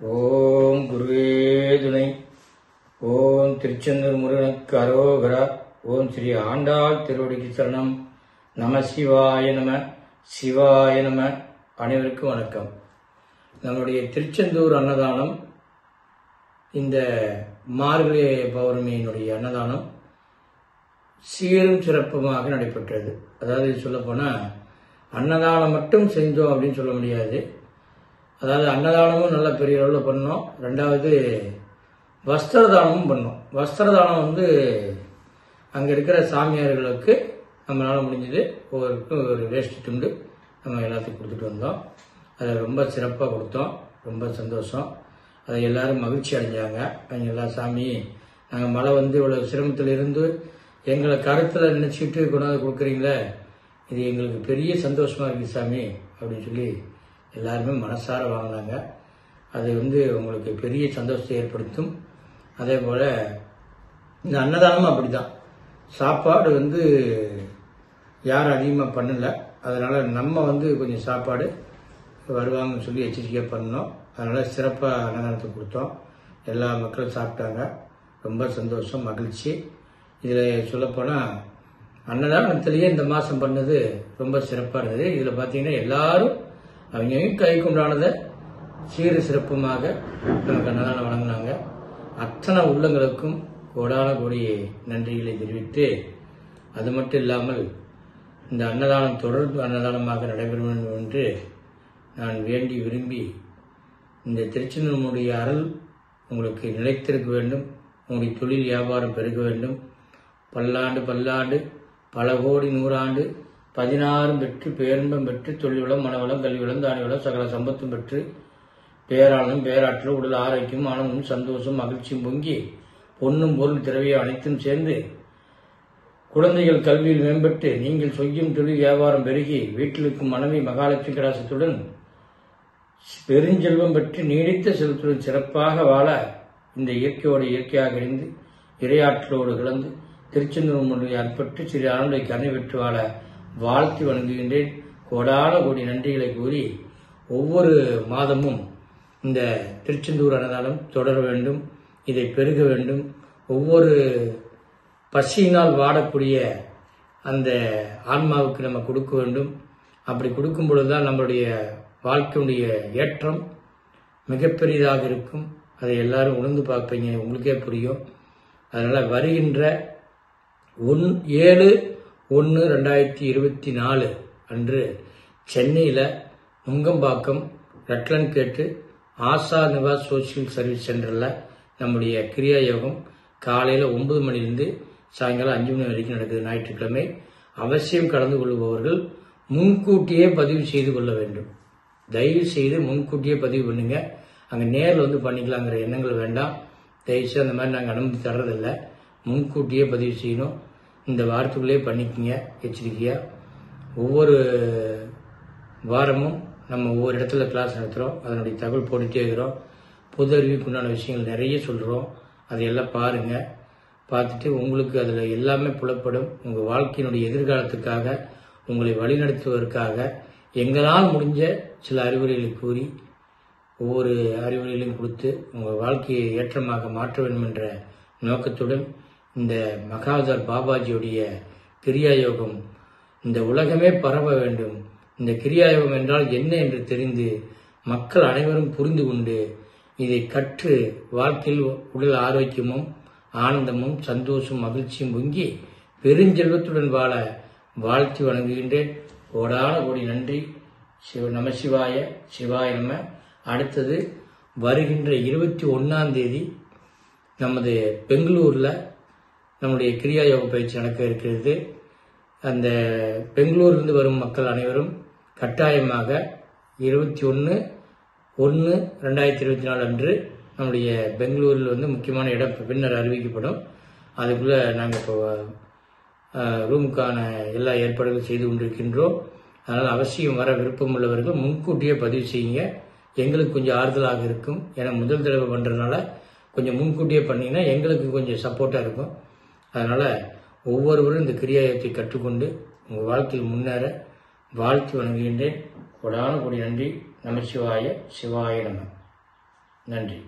ஓம் குருவே துணை. ஓம் திருச்செந்தூர் முருகனுக்கு அரோகரா. ஓம் ஸ்ரீ ஆண்டாள் திருவடிக்கு சரணம். நம சிவாய நம. சிவாய நம. அனைவருக்கும் வணக்கம். நம்முடைய திருச்செந்தூர் அன்னதானம், இந்த மார்கழி பௌர்ணமியினுடைய அன்னதானம் சீரும் சிறப்புமாக நடைபெற்றது. அதாவது சொல்லப்போனால் அன்னதானம் மட்டும் செஞ்சோம் அப்படின்னு சொல்ல முடியாது. அதாவது அன்னதானமும் நல்ல பெரிய அளவில் பண்ணோம். ரெண்டாவது வஸ்திரதானமும் பண்ணோம். வஸ்திரதானம் அங்கே இருக்கிற சாமியார்களுக்கு நம்மளால் முடிஞ்சது ஒவ்வொருக்கும் ஒரு வேஷ்டி துண்டு நம்ம எல்லாத்துக்கும் கொடுத்துட்டு வந்தோம். அதை ரொம்ப சிறப்பாக கொடுத்தோம். ரொம்ப சந்தோஷம். அதை எல்லாரும் மகிழ்ச்சி அடைஞ்சாங்க. அவங்க எல்லா சாமி, நாங்கள் மழை இவ்வளோ சிரமத்தில் இருந்து எங்களை கருத்தில் நினச்சிட்டு கொண்டாந்து கொடுக்குறீங்களே, இது எங்களுக்கு பெரிய சந்தோஷமாக இருக்குது சாமி அப்படின்னு சொல்லி எல்லாருமே மனசார வாங்கினாங்க. அது உங்களுக்கு பெரிய சந்தோஷத்தை ஏற்படுத்தும். அதே போல் இந்த அன்னதானமும் அப்படி தான். சாப்பாடு யாரும் அதிகமாக பண்ணலை. அதனால் நம்ம கொஞ்சம் சாப்பாடு வருவாங்கன்னு சொல்லி எச்சரிக்கையாக பண்ணோம். அதனால் சிறப்பாக அன்னதானத்தை கொடுத்தோம். எல்லா மக்களும் சாப்பிட்டாங்க. ரொம்ப சந்தோஷம், மகிழ்ச்சி. இதில் சொல்லப்போனால் அன்னதானத்திலேயே இந்த மாதம் பண்ணது ரொம்ப சிறப்பாக இருந்தது. இதில் பார்த்தீங்கன்னா எல்லாரும் அவங்க கை கொண்டானதை சீரு சிறப்புமாக நமக்கு அன்னதானம் வழங்கினாங்க. அத்தனை உள்ளங்களுக்கும் கோடான கோடி நன்றிகளை தெரிவித்து, அது மட்டும் இல்லாமல் இந்த அன்னதானம் தொடர்ந்து அன்னதானமாக நடைபெற வேண்டும் என்று நான் வேண்டி விரும்பி, இந்த திருச்செந்தூருடைய அருள் உங்களுக்கு நிலைத்திருக்க வேண்டும். உங்களுடைய தொழில் வியாபாரம் பெருக வேண்டும். பல்லாண்டு பல்லாண்டு பல கோடி நூறாண்டு 16 பெற்று பேரின்பம் பெற்று தொழில்வளம் மனவளம் கல்விவளம் தானியவளம் சகல சம்பத்தும் பெற்று பேராளனும் பேராற்றல் உடல் ஆரோக்கியம் ஆனந்தமும் சந்தோஷம் மகிழ்ச்சியும் பொங்கி பொன்னும் பொருள் திரவியம் அனைத்தும் சேர்ந்து குழந்தைகள் கல்வியில் மேம்பட்டு நீங்கள் செய்யும் தொழில் வியாபாரம் பெருகி வீட்டில் இருக்கும் மனைவி மகாலட்சுமி கடாசத்துடன் பெருஞ்செல்வம் பெற்று நீடித்த செல்வத்துடன் சிறப்பாக வாழ இந்த இயற்கையோடு இயற்கையாக இருந்து இறையாற்றலோடு கலந்து திருச்செந்தூர் மொழியை அற்பட்டு சிறு ஆண்டை கருணை பெற்று வாழ வாழ்த்தி வணங்குகின்றேன். கோடான கோடி நன்றிகளை கூறி, ஒவ்வொரு மாதமும் இந்த திருச்செந்தூர் அன்னதானம் தொடர வேண்டும். இதை பெருக வேண்டும். ஒவ்வொரு பசியினால் வாடக்கூடிய அந்த ஆன்மாவுக்கு நம்ம கொடுக்க வேண்டும். அப்படி கொடுக்கும் பொழுதுதான் நம்மளுடைய வாழ்க்கையுடைய ஏற்றம் மிகப்பெரியதாக இருக்கும். அதை எல்லாரும் உணர்ந்து பார்ப்பீங்க, உங்களுக்கே புரியும். அதனால் வருகின்ற 7/1/2024 அன்று சென்னையில் நுங்கம்பாக்கம் ரட்லன் கேட்டு ஆசா நிவாஸ் சோசியல் சர்வீஸ் சென்டரில் நம்முடைய கிரியா யோகம் காலையில் 9 மணிலிருந்து சாயங்காலம் 5 மணி வரைக்கும் நடக்குது. ஞாயிற்றுக்கிழமை. அவசியம் கலந்து கொள்பவர்கள் முன்கூட்டியே பதிவு செய்து கொள்ள வேண்டும். தயவு செய்து முன்கூட்டியே பதிவு பண்ணுங்க. அங்கே நேரில் பண்ணிக்கலாங்கிற எண்ணங்கள் வேண்டாம். தயவுசெய்து அந்த மாதிரி நாங்கள் அனுமதி தர்றதில்லை. முன்கூட்டியே பதிவு செய்யணும். இந்த வாரத்துக்குள்ளே பண்ணிக்கங்க எச்சரிக்கையாக. ஒவ்வொரு வாரமும் நம்ம ஒவ்வொரு இடத்துல கிளாஸ் நடத்துகிறோம். அதனுடைய தகவல் போட்டுகிட்டே இருக்கிறோம். பொது அறிவுக்குண்டான விஷயங்கள் நிறைய சொல்கிறோம். அதையெல்லாம் பாருங்கள். பார்த்துட்டு உங்களுக்கு அதில் எல்லாமே புலப்படும். உங்கள் வாழ்க்கையினுடைய எதிர்காலத்துக்காக உங்களை வழிநடத்துவதற்காக எங்களால் முடிஞ்ச சில அறிவுரைகளை கூறி ஒவ்வொரு அறிவுரைகளையும் கொடுத்து உங்கள் வாழ்க்கையை ஏற்றமாக மாற்ற வேண்டும் என்ற நோக்கத்துடன் இந்த மகாவதார் பாபாஜியுடைய கிரியாயோகம் இந்த உலகமே பரவ வேண்டும். இந்த கிரியாயோகம் என்றால் என்ன என்று தெரிந்து மக்கள் அனைவரும் புரிந்து கொண்டு இதை கற்று வாழ்க்கையில் உடல் ஆரோக்கியமும் ஆனந்தமும் சந்தோஷம் மகிழ்ச்சியும் பொங்கி பெருஞ்செல்வத்துடன் வாழ வாழ்த்தி வணங்குகின்றேன். கோடான கோடி நன்றி. நம சிவாய. சிவாய நம. அடுத்தது வருகின்ற 21ஆம் தேதி நமது பெங்களூரில் நம்முடைய கிரியா யோக பயிற்சி நடக்க இருக்கிறது. அந்த பெங்களூரிலிருந்து வரும் மக்கள் அனைவரும் கட்டாயமாக 21/1/2024 அன்று நம்முடைய பெங்களூரில் முக்கியமான இடம் பின்னர் அறிவிக்கப்படும். அதுக்குள்ளே நாங்கள் இப்போ ரூமுக்கான எல்லா ஏற்பாடுகளும் செய்து கொண்டிருக்கின்றோம். அதனால் அவசியம் வர விருப்பம் உள்ளவர்கள் முன்கூட்டியே பதிவு செய்யுங்க. எங்களுக்கு கொஞ்சம் ஆறுதலாக இருக்கும். ஏன்னா முதல் தடவை பண்ணுறதுனால கொஞ்சம் முன்கூட்டியே பண்ணிங்கன்னா எங்களுக்கு கொஞ்சம் சப்போர்ட்டாக இருக்கும். அதனால் ஒவ்வொருவரும் இந்த கிரியாயத்தை கற்றுக்கொண்டு உங்கள் வாழ்க்கையில் முன்னேற வாழ்த்து வணங்குகின்றேன். கோடான கோடி நன்றி. நம சிவாய. சிவாய நம. நன்றி.